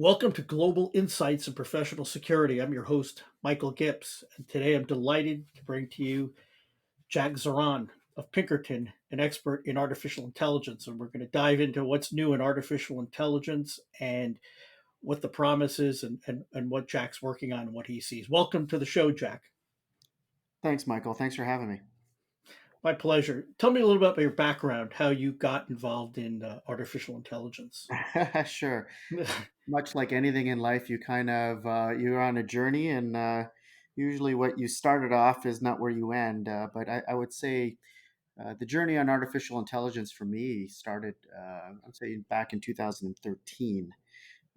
Welcome to Global Insights in Professional Security. I'm your host, Michael Gips, and today I'm delighted to bring to you Jack Zahran of Pinkerton, an expert in artificial intelligence. And we're going to dive into what's new in artificial intelligence and what the promise is and what Jack's working on and what he sees. Welcome to the show, Jack. Thanks, Michael. Thanks for having me. My pleasure. Tell me a little bit about your background, how you got involved in artificial intelligence. Sure. Much like anything in life, you kind of you're on a journey, and usually what you started off is not where you end. But I would say the journey on artificial intelligence for me started, I'd say, back in 2013.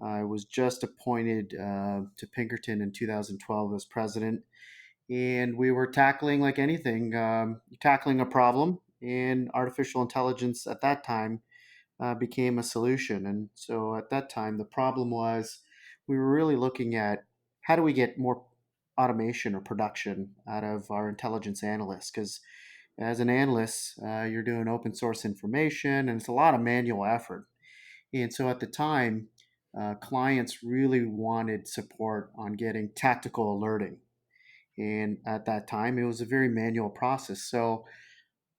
I was just appointed to Pinkerton in 2012 as president, and we were tackling like anything, tackling a problem. And artificial intelligence at that time became a solution. And so at that time, the problem was we were really looking at how do we get more automation or production out of our intelligence analysts? Because as an analyst, you're doing open source information, and it's a lot of manual effort. And so at the time, clients really wanted support on getting tactical alerting. And at that time, it was a very manual process. So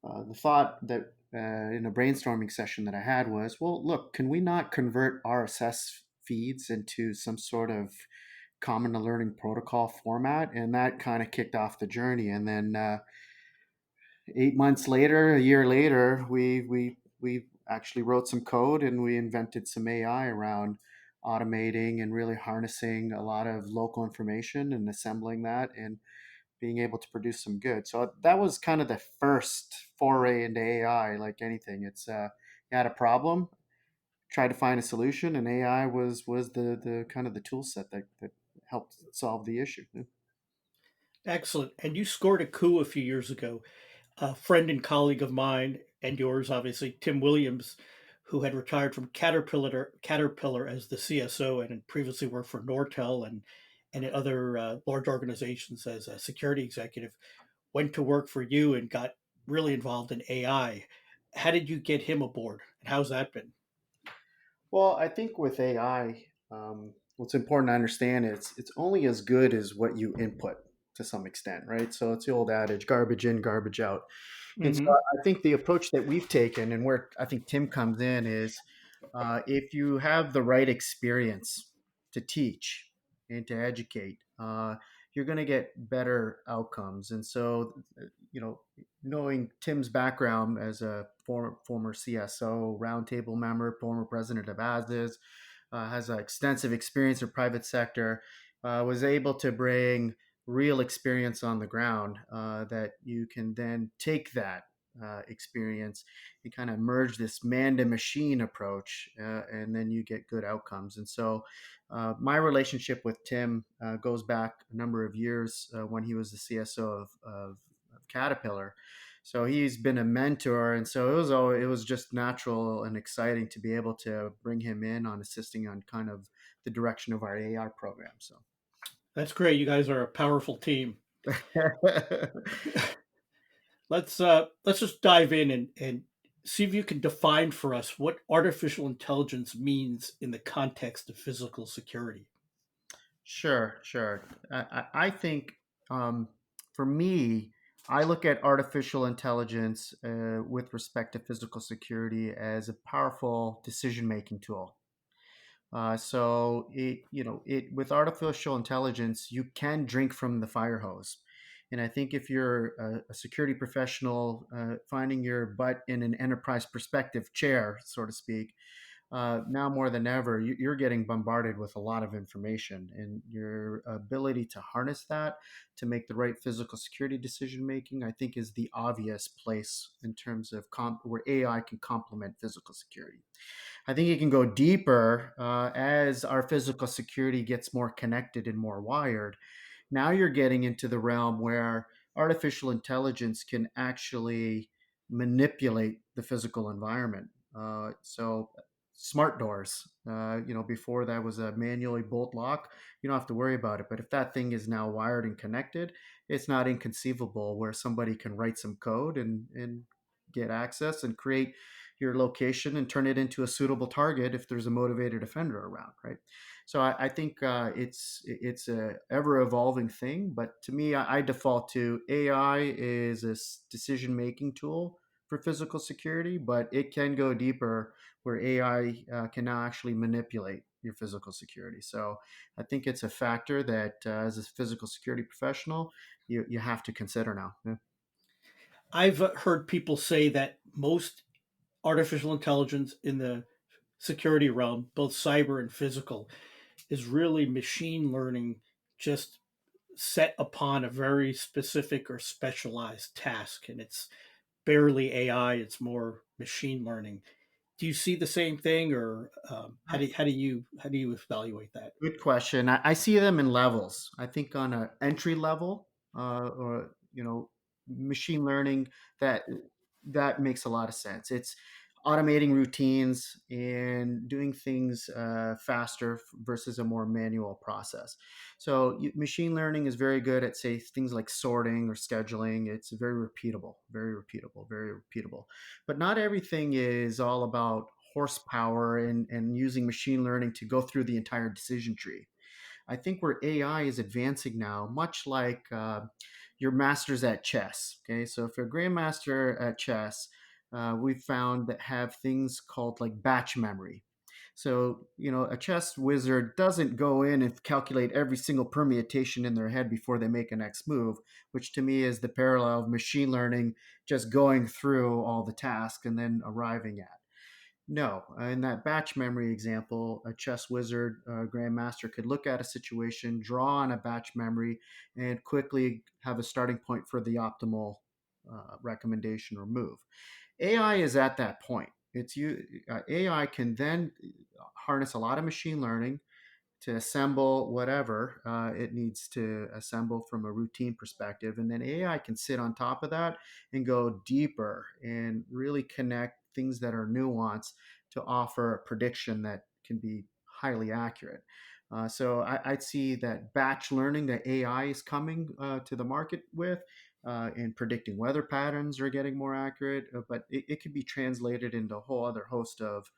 the thought that in a brainstorming session that I had was, well, look, can we not convert RSS feeds into some sort of common learning protocol format? And that kind of kicked off the journey. And then 8 months later, a year later, we actually wrote some code and we invented some AI around automating and really harnessing a lot of local information and assembling that and being able to produce some good. So that was kind of the first foray into AI. Like anything, it's you had a problem, try to find a solution, and AI was the kind of the tool set that helped solve the issue. Excellent. And you scored a coup a few years ago. A friend and colleague of mine and yours, obviously, Tim Williams, who had retired from Caterpillar as the CSO and had previously worked for Nortel and at other large organizations as a security executive, went to work for you and got really involved in AI. How did you get him aboard, and how's that been? Well, I think with AI, what's important to understand is it's only as good as what you input to some extent, right? So it's the old adage, garbage in, garbage out. And so Hmm. I think the approach that we've taken, and where I think Tim comes in, is if you have the right experience to teach and to educate, you're going to get better outcomes. And so, knowing Tim's background as a former CSO, roundtable member, former president of ASIS, has an extensive experience in private sector, was able to bring real experience on the ground that you can then take that experience and kind of merge this man to machine approach, and then you get good outcomes. And so, my relationship with Tim goes back a number of years when he was the CSO of Caterpillar. So he's been a mentor, and so it was just natural and exciting to be able to bring him in on assisting on kind of the direction of our AR program. So. That's great. You guys are a powerful team. Let's just dive in and see if you can define for us what artificial intelligence means in the context of physical security. Sure, sure. I think um, for me, I look at artificial intelligence with respect to physical security as a powerful decision-making tool. So it with artificial intelligence, you can drink from the fire hose. And I think if you're a security professional, finding your butt in an enterprise perspective chair, so to speak, now more than ever, you're getting bombarded with a lot of information, and your ability to harness that to make the right physical security decision making, I think, is the obvious place in terms of where AI can complement physical security. I think it can go deeper as our physical security gets more connected and more wired. Now you're getting into the realm where artificial intelligence can actually manipulate the physical environment. So smart doors, before that was a manually bolt lock. You don't have to worry about it. But if that thing is now wired and connected, it's not inconceivable where somebody can write some code and get access and create your location and turn it into a suitable target if there's a motivated offender around, right? So I think it's a ever evolving thing, but to me, I default to AI is a decision making tool for physical security, but it can go deeper where AI can now actually manipulate your physical security. So I think it's a factor that as a physical security professional, you have to consider now. Yeah. I've heard people say that most artificial intelligence in the security realm, both cyber and physical, is really machine learning just set upon a very specific or specialized task. And it's barely AI, it's more machine learning. Do you see the same thing, or how do you evaluate that? Good question. I see them in levels. I think on an entry level, or machine learning that that makes a lot of sense. It's automating routines and doing things faster versus a more manual process. So machine learning is very good at say things like sorting or scheduling. It's very repeatable, very repeatable. But not everything is all about horsepower and using machine learning to go through the entire decision tree. I think where AI is advancing now, much like your masters at chess. Okay, so if you're a grandmaster at chess, we've found that have things called like batch memory. So, a chess wizard doesn't go in and calculate every single permutation in their head before they make a next move, which to me is the parallel of machine learning just going through all the tasks and then arriving at. No, in that batch memory example, a chess wizard, grandmaster could look at a situation, draw on a batch memory, and quickly have a starting point for the optimal recommendation or move. AI is at that point. AI can then harness a lot of machine learning to assemble whatever it needs to assemble from a routine perspective. And then AI can sit on top of that and go deeper and really connect things that are nuanced to offer a prediction that can be highly accurate. So I'd see that batch learning that AI is coming to the market with. In predicting weather patterns are getting more accurate, but it could be translated into a whole other host of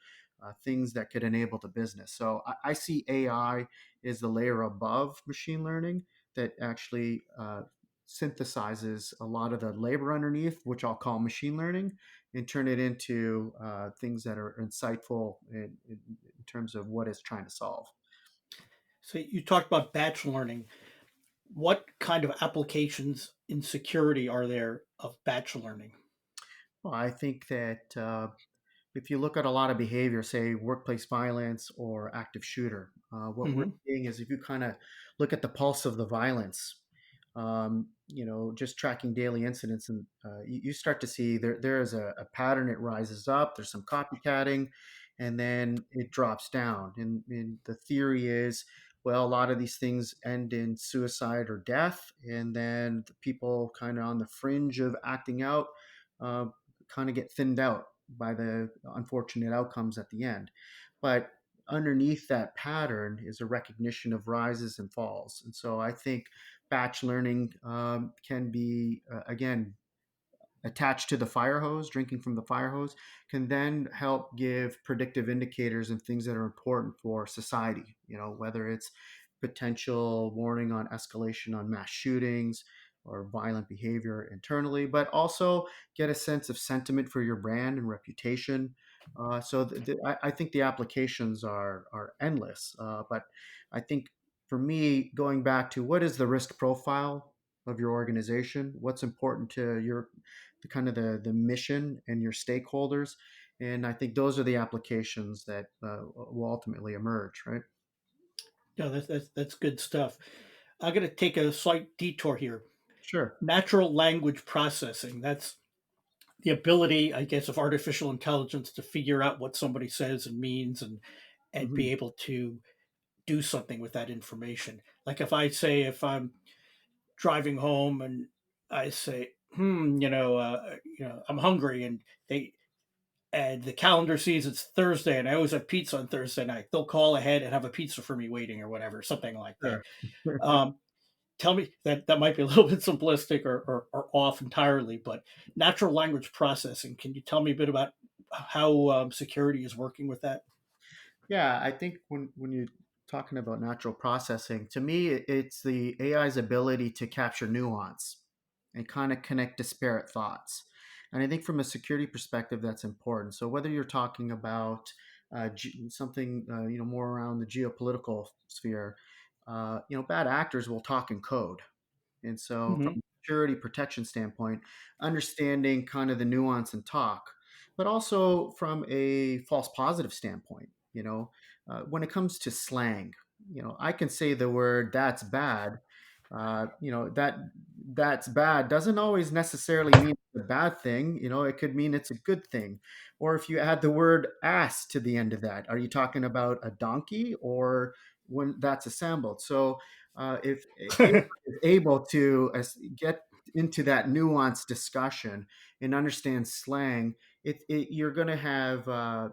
things that could enable the business. So I see AI is the layer above machine learning that actually synthesizes a lot of the labor underneath, which I'll call machine learning, and turn it into things that are insightful in terms of what it's trying to solve. So you talked about batch learning. What kind of applications in security are there of batch learning? Well, I think that if you look at a lot of behavior, say workplace violence or active shooter, what we're Hmm. seeing is if you kind of look at the pulse of the violence, just tracking daily incidents, and you start to see there is a pattern. It rises up. There's some copycatting, and then it drops down. And the theory is, well, a lot of these things end in suicide or death, and then the people kind of on the fringe of acting out uh, kind of get thinned out by the unfortunate outcomes at the end. But underneath that pattern is a recognition of rises and falls. And so I think batch learning can be, again, attached to the fire hose, drinking from the fire hose, can then help give predictive indicators and things that are important for society, whether it's potential warning on escalation on mass shootings or violent behavior internally, but also get a sense of sentiment for your brand and reputation. I think the applications are endless, but I think for me, going back to what is the risk profile of your organization, what's important to your the kind of the mission and your stakeholders. And I think those are the applications that will ultimately emerge, right? Yeah, that's good stuff. I'm going to take a slight detour here. Sure. Natural language processing. That's the ability, I guess, of artificial intelligence to figure out what somebody says and means, and Hmm. be able to do something with that information. Like if I'm driving home and I say, I'm hungry, and the calendar sees it's Thursday, and I always have pizza on Thursday night. They'll call ahead and have a pizza for me waiting, or whatever, something like that. Sure. Um, Tell me that might be a little bit simplistic or off entirely, but natural language processing. Can you tell me a bit about how security is working with that? Yeah, I think when you're talking about natural processing, to me, it's the AI's ability to capture nuance and kind of connect disparate thoughts. And I think from a security perspective, that's important. So whether you're talking about something more around the geopolitical sphere, bad actors will talk in code. And so, from Hmm. a security protection standpoint, understanding kind of the nuance and talk, but also from a false positive standpoint, when it comes to slang, I can say the word "that's bad." That's bad doesn't always necessarily mean it's a bad thing. It could mean it's a good thing. Or if you add the word "ass" to the end of that, are you talking about a donkey or when that's assembled? So if is able to get into that nuanced discussion and understand slang, you're going to have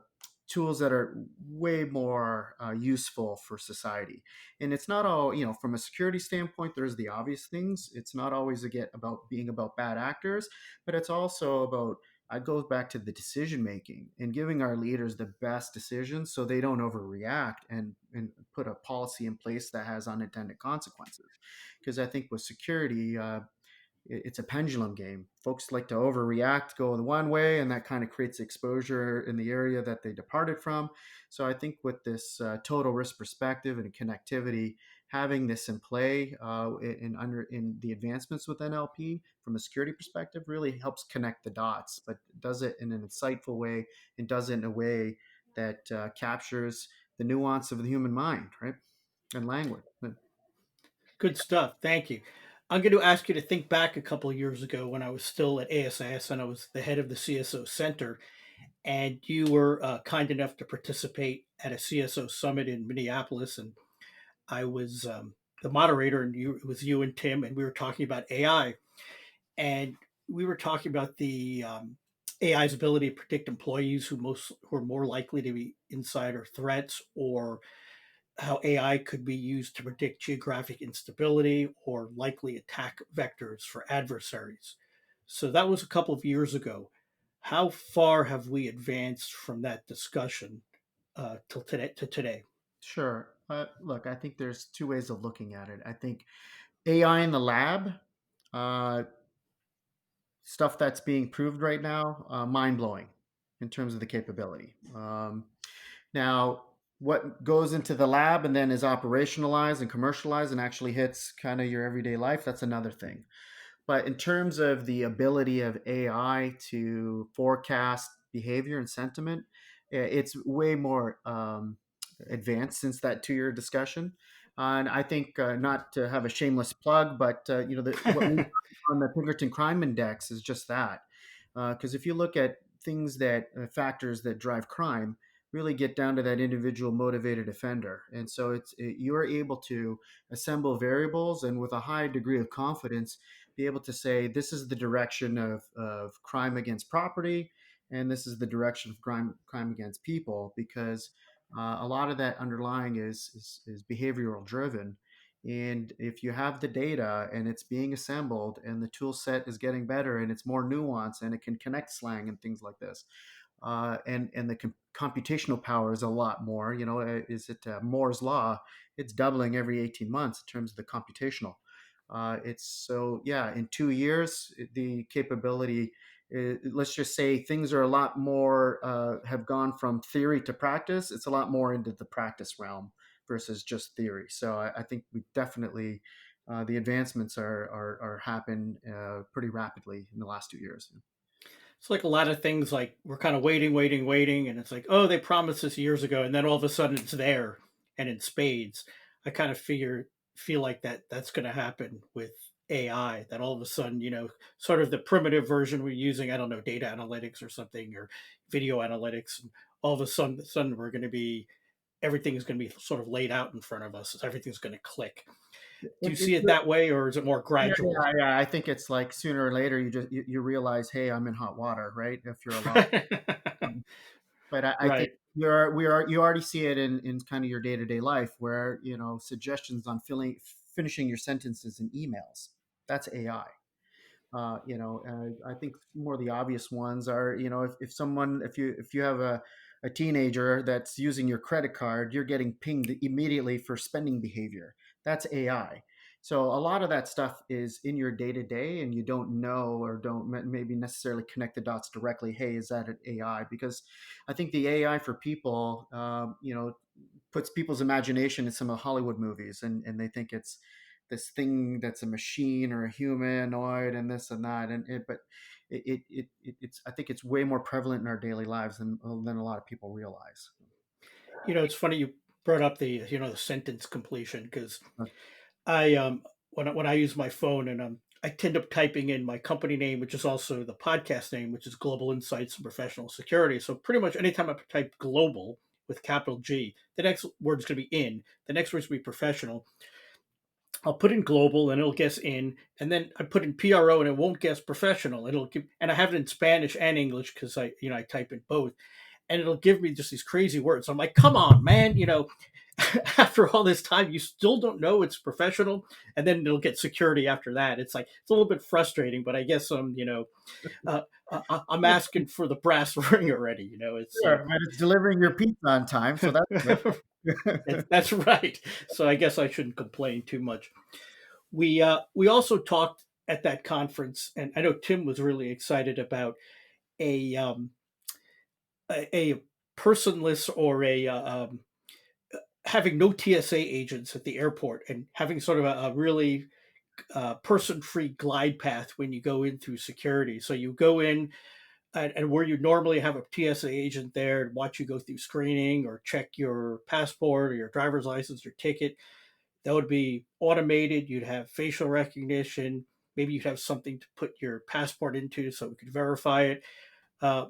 tools that are way more useful for society. And it's not all, from a security standpoint, there's the obvious things. It's not always again about being about bad actors, but it's also about it goes back to the decision making and giving our leaders the best decisions so they don't overreact and put a policy in place that has unintended consequences. Because I think with security, it's a pendulum game. Folks like to overreact, go in one way, and that kind of creates exposure in the area that they departed from. So I think with this total risk perspective and connectivity, having this in play in the advancements with NLP from a security perspective really helps connect the dots, but does it in an insightful way and does it in a way that captures the nuance of the human mind, right? And language. Good stuff. Thank you. I'm going to ask you to think back a couple of years ago when I was still at ASIS and I was the head of the CSO Center, and you were kind enough to participate at a CSO summit in Minneapolis, and I was the moderator, and it was you and Tim, and we were talking about AI, and we were talking about the AI's ability to predict employees who are more likely to be insider threats, or how AI could be used to predict geographic instability or likely attack vectors for adversaries. So that was a couple of years ago. How far have we advanced from that discussion till today? To today? Sure. Look, I think there's two ways of looking at it. I think AI in the lab, uh, stuff that's being proved right now, mind blowing in terms of the capability. Now, what goes into the lab and then is operationalized and commercialized and actually hits kind of your everyday life, that's another thing. But in terms of the ability of AI to forecast behavior and sentiment, it's way more advanced since that 2 year discussion. And I think not to have a shameless plug, but what we on the Pinkerton Crime Index is just that. Because if you look at things that factors that drive crime, really get down to that individual motivated offender, and so you are able to assemble variables and with a high degree of confidence be able to say this is the direction of crime against property and this is the direction of crime against people because a lot of that underlying is behavioral driven. And if you have the data and it's being assembled and the tool set is getting better and it's more nuanced and it can connect slang and things like this, and the computational power is a lot more. Is it Moore's law? It's doubling every 18 months in terms of the computational. It's so yeah. In 2 years, the capability. Let's just say things are a lot more have gone from theory to practice. It's a lot more into the practice realm versus just theory. So I think we definitely the advancements are happen pretty rapidly in the last 2 years. It's like a lot of things, like we're kind of waiting, waiting, waiting, and it's like, oh, they promised this years ago, and then all of a sudden it's there and in spades. I kind of feel like that's going to happen with AI. That all of a sudden, sort of the primitive version we're using, I don't know, data analytics or something, or video analytics, and all of a sudden we're going to be everything is going to be sort of laid out in front of us. Everything's going to click. Do you It, see it that way, or is it more Yeah, gradual? yeah, yeah. I think it's like sooner or later you realize, hey, I'm in hot water, right? If you're a lot, but I think Right. you already see it in kind of your day to day life where suggestions on filling finishing your sentences in emails. That's AI. I think more of the obvious ones are, if you have a teenager that's using your credit card, you're getting pinged immediately for spending behavior. That's AI. So a lot of that stuff is in your day to day, and you don't know or don't maybe necessarily connect the dots directly. Hey, is that an AI? Because I think the AI for people, puts people's imagination in some of the Hollywood movies, and they think it's this thing that's a machine or a humanoid and this and that, but it's I think it's way more prevalent in our daily lives than a lot of people realize. It's funny you brought up the sentence completion because Uh, when I use my phone and I tend up typing in my company name, which is also the podcast name, which is Global Insights and Professional Security. So pretty much anytime I type global with capital G, the next word is going to be in, the next word is going to be professional. I'll put in global and it'll guess in, and then I put in PRO and it won't guess professional. And I have it in Spanish and English because I type in both, and it'll give me just these crazy words. I'm like, come on, man, after all this time, you still don't know it's professional, and then it'll get security after that. It's like it's a little bit frustrating, but I guess I'm asking for the brass ring already. It's sure, but it's delivering your pizza on time, so that's good. that's right. So I guess I shouldn't complain too much. We also talked at that conference, and I know Tim was really excited about a a personless or a having no TSA agents at the airport and having sort of a really person-free glide path when you go in through security. So you go in, and where you normally have a TSA agent there and watch you go through screening or check your passport or your driver's license or ticket, that would be automated. You'd have facial recognition. Maybe you'd have something to put your passport into so we could verify it. Uh,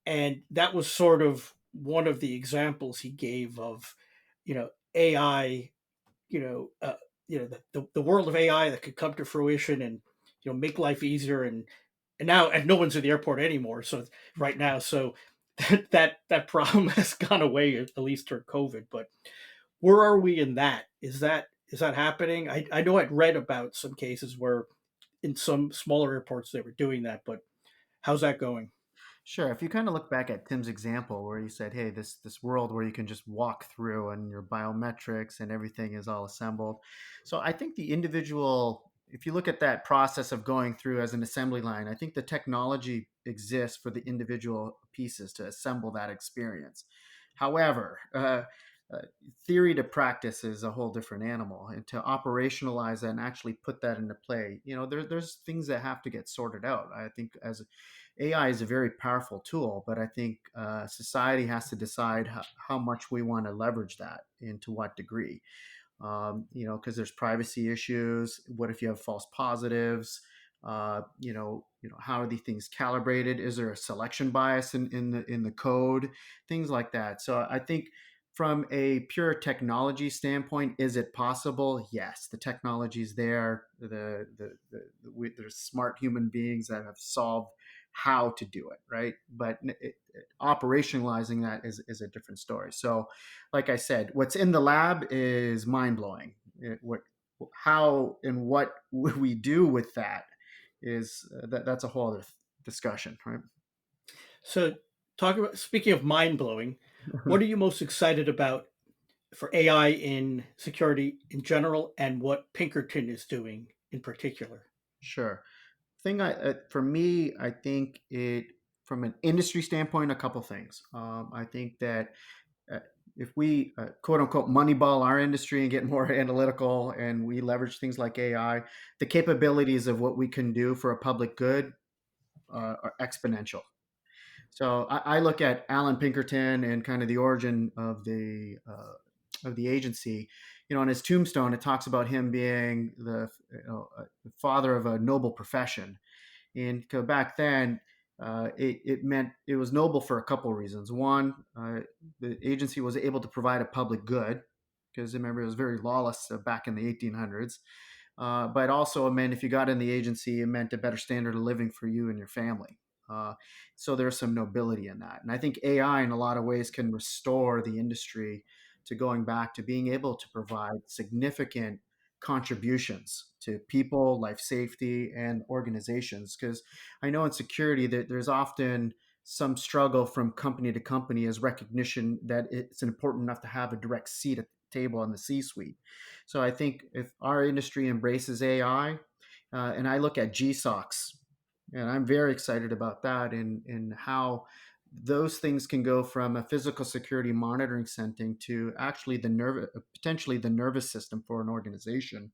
and that was sort of one of the examples he gave of, AI, you know, uh, the world of AI that could come to fruition and make life easier. And now and no one's at the airport anymore. So right now, so that problem has gone away at least during COVID. But where are we in that? Is that happening? I know I'd read about some cases where in some smaller airports they were doing that, but how's that going? Sure. If you kind of look back at Tim's example where he said, "Hey, this world where you can just walk through and your biometrics and everything is all assembled." So I think the individual, if you look at that process of going through as an assembly line, I think the technology exists for the individual pieces to assemble that experience. However, uh, theory to practice is a whole different animal, and to operationalize that and actually put that into play, there's things that have to get sorted out. I think as AI is a very powerful tool, but I think society has to decide how much we want to leverage that and to what degree. Because there's privacy issues. What if you have false positives? How are these things calibrated? Is there a selection bias in the code? Things like that. So I think from a pure technology standpoint, is it possible? Yes, the technology is there. There's smart human beings that have solved how to do it, right? But operationalizing that is a different story. So, like I said, what's in the lab is mind blowing. How and what we do with that is that's a whole other discussion, right? So, talk about speaking of mind blowing, what are you most excited about for AI in security in general, and what Pinkerton is doing in particular? Sure. For me, I think it from an industry standpoint, a couple things. I think that uh, if we quote unquote moneyball our industry and get more analytical and we leverage things like AI, the capabilities of what we can do for a public good are exponential. So I look at Alan Pinkerton and kind of the origin of the agency. On his tombstone, it talks about him being the father of a noble profession. And back then, it meant it was noble for a couple of reasons. One, the agency was able to provide a public good because remember it was very lawless back in the 1800s. But also, it meant if you got in the agency, it meant a better standard of living for you and your family. Uh, so there's some nobility in that. And I think AI, in a lot of ways, can restore the industry to going back to being able to provide significant contributions to people, life safety, and organizations. Because I know in security that there's often some struggle from company to company as recognition that it's important enough to have a direct seat at the table in the C-suite. So I think if our industry embraces AI, and I look at GSOCs, and I'm very excited about that, and how those things can go from a physical security monitoring setting to actually potentially the nervous system for an organization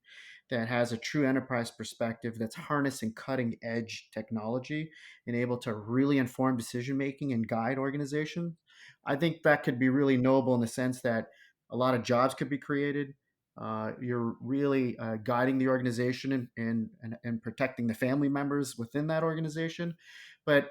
that has a true enterprise perspective, that's harnessing cutting edge technology and able to really inform decision making and guide organizations. I think that could be really noble in the sense that a lot of jobs could be created. You're really guiding the organization and protecting the family members within that organization. But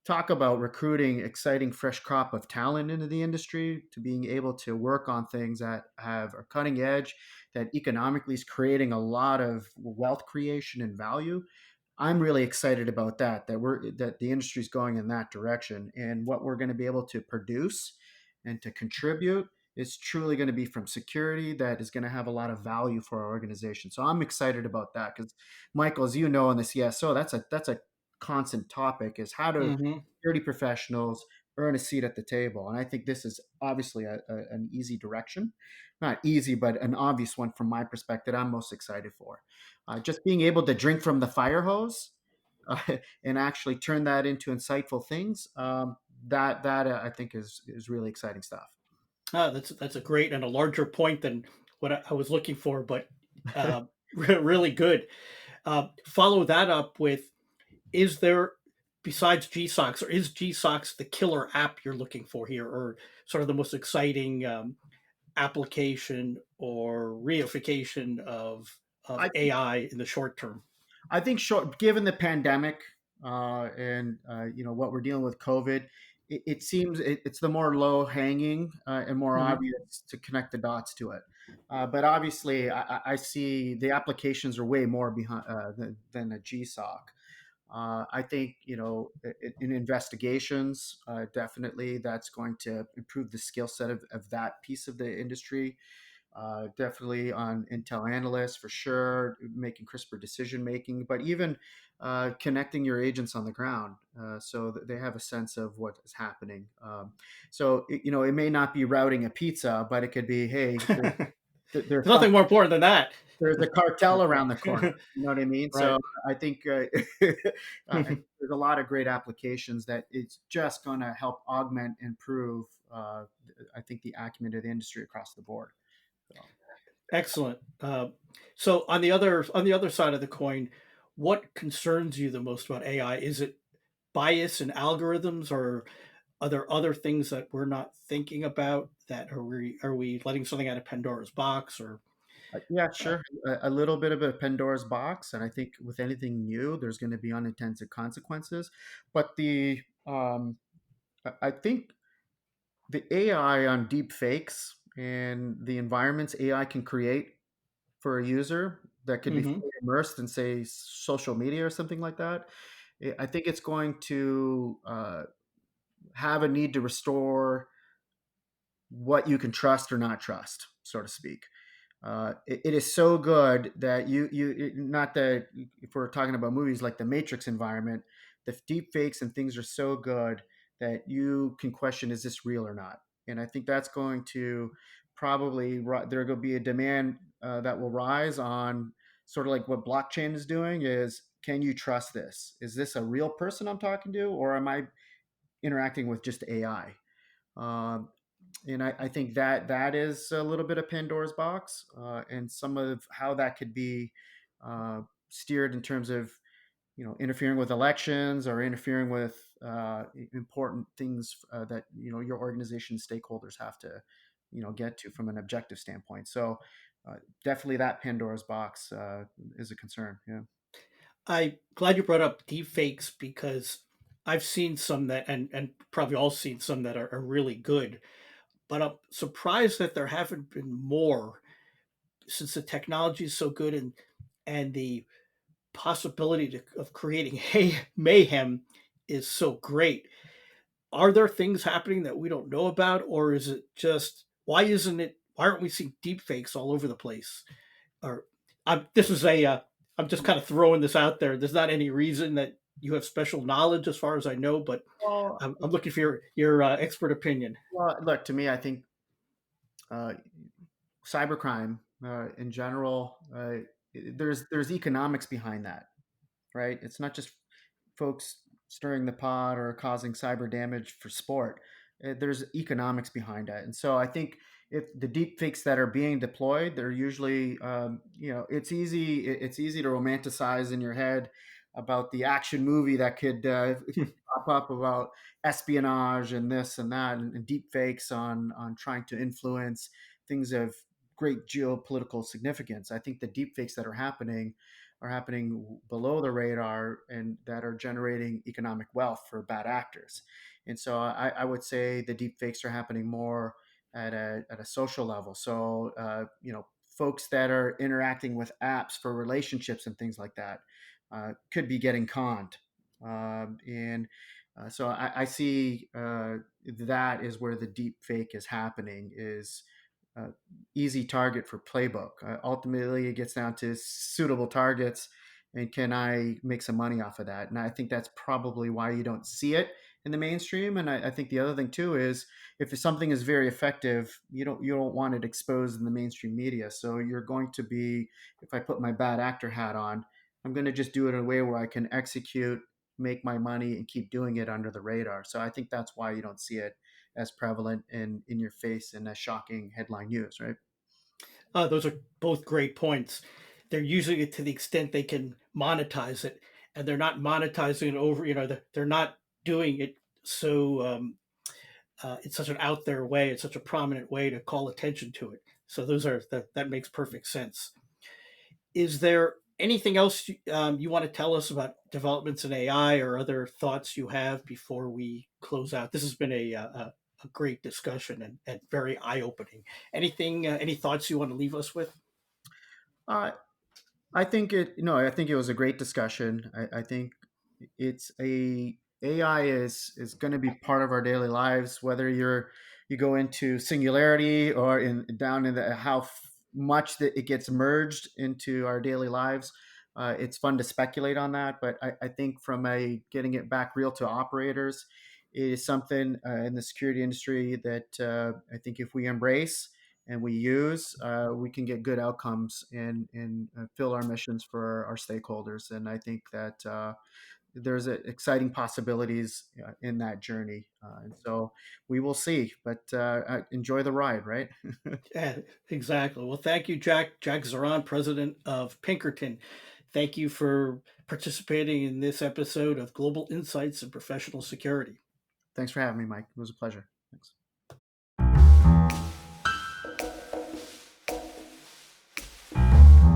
talk about recruiting exciting fresh crop of talent into the industry, to being able to work on things that are cutting edge, that economically is creating a lot of wealth creation and value. I'm really excited about that the industry is going in that direction, and what we're going to be able to produce and to contribute is truly going to be from security that is going to have a lot of value for our organization. So I'm excited about that because, Michael, as you know, in the CSO, that's a constant topic, is how do Hmm. security professionals earn a seat at the table. And I think this is obviously an easy direction, not easy, but an obvious one from my perspective. I'm most excited for just being able to drink from the fire hose, and actually turn that into insightful things. That I think is really exciting stuff. That's a great and a larger point than what I was looking for, but really good. Follow that up with: is there, besides GSOCs, or is GSOCs the killer app you're looking for here, or sort of the most exciting application or reification of I AI in the short term? I think short, given the pandemic and what we're dealing with COVID, it seems it's the more low hanging and more Hmm. obvious to connect the dots to it. But obviously, I see the applications are way more behind than a GSOC. I think in investigations, definitely that's going to improve the skill set of that piece of the industry. Definitely on Intel analysts for sure, making crisper decision making, but even connecting your agents on the ground so that they have a sense of what is happening. It may not be routing a pizza, but it could be, hey, There's there's nothing more important than that. there's a cartel around the corner. You know what I mean? So Right. I think there's a lot of great applications that it's just going to help augment, improve. I think the acumen of the industry across the board. So. Excellent. So on the other side of the coin, what concerns you the most about AI? Is it bias in algorithms, or are there other things that we're not thinking about? That are we letting something out of Pandora's box? Or Yeah, uh, sure. A little bit of a Pandora's box, and I think with anything new, there's going to be unintended consequences. But I think the AI on deep fakes and the environments AI can create for a user that could be mhm. fully immersed in, say, social media or something like that. I think it's going to have a need to restore what you can trust or not trust, so to speak. It is so good that not that if we're talking about movies like the Matrix environment, the deep fakes and things are so good that you can question, is this real or not? And I think that's going to there will be a demand that will rise on sort of like what blockchain is doing, is can you trust this? Is this a real person I'm talking to, or am I interacting with just AI? Um, and I think that is a little bit of Pandora's box, and some of how that could be steered in terms of interfering with elections or interfering with important things that your organization stakeholders have to get to from an objective standpoint. So definitely that Pandora's box is a concern. Yeah. I'm glad you brought up deepfakes, because I've seen some that, and probably all seen some that are really good. But I'm surprised that there haven't been more, since the technology is so good, and the possibility of creating mayhem is so great. Are there things happening that we don't know about, or is it just, why aren't we seeing deep fakes all over the place? Or this is a I'm just kind of throwing this out there. There's not any reason that you have special knowledge, as far as I know, but Well, I'm looking for your expert opinion. look, to me, I think uh, cybercrime in general, there's economics behind that, right? It's not just folks stirring the pot or causing cyber damage for sport. There's economics behind that, and so I think if the deep fakes that are being deployed, they're usually, it's easy to romanticize in your head about the action movie that could pop up about espionage and this and that, and deep fakes on trying to influence things of great geopolitical significance. I think the deep fakes that are happening below the radar and that are generating economic wealth for bad actors. And so I would say the deep fakes are happening more at a social level. So, folks that are interacting with apps for relationships and things like that could be getting conned. And so I see that is where the deep fake is happening, is uh, easy target for playbook. Ultimately, it gets down to suitable targets, and can I make some money off of that? And I think that's probably why you don't see it in the mainstream. And I think the other thing too is if something is very effective, you don't want it exposed in the mainstream media. So you're going to be, if I put my bad actor hat on, I'm going to just do it in a way where I can execute, make my money, and keep doing it under the radar. So I think that's why you don't see it as prevalent and in your face and as shocking headline news, right? Those are both great points. They're using it to the extent they can monetize it, and they're not monetizing it over. They're not doing it so it's such an out there way. It's such a prominent way to call attention to it. So that makes perfect sense. Is there anything else you want to tell us about developments in AI or other thoughts you have before we close out? This has been a great discussion and very eye opening. Any thoughts you want to leave us with? Uh, I think it. No, I think it was a great discussion. I think it's a AI is going to be part of our daily lives, whether you go into singularity or in down in the how much that it gets merged into our daily lives. It's fun to speculate on that, but I think from a getting it back real to operators is something in the security industry that I think if we embrace and we use, we can get good outcomes and fill our missions for our stakeholders. And I think that there's exciting possibilities in that journey. And so we will see, but enjoy the ride, right? Yeah, exactly. Well, thank you, Jack Zahran, president of Pinkerton. Thank you for participating in this episode of Global Insights in Professional Security. Thanks for having me, Mike. It was a pleasure. Thanks.